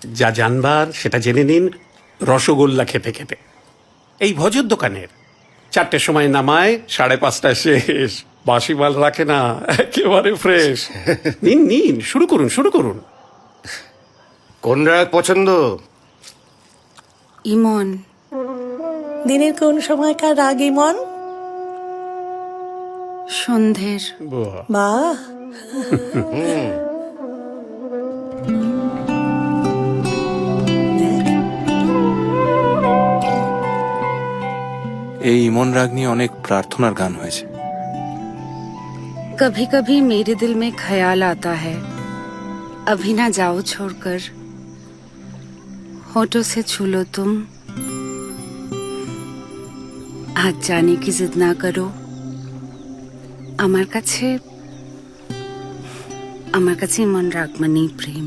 যা জানবার সেটা জেনে নিন রসগোল্লা খেতে খেতে। এই ভজর দোকানের 4টের সময় নামায় 5:30টায় শেষ। বাসি মাল রাখে না, একেবারে ফ্রেশ। নিন নিন, শুরু করুন শুরু করুন। কোন রাগ পছন্দ? ইমন। দিনের কোন সময়কার রাগ ইমন? সন্ধ্যের। বাহ, বাহ, এই ইমন রাগ নিয়ে অনেক প্রার্থনার গান হয়েছে। कभी कभी मेरे दिल में ख्याल आता है, अभी ना जाओ छोड़कर, होठों से छू लो तुम, आज जाने की जिद ना करो। আমার কাছে ইমন রাগ মানেই প্রেম।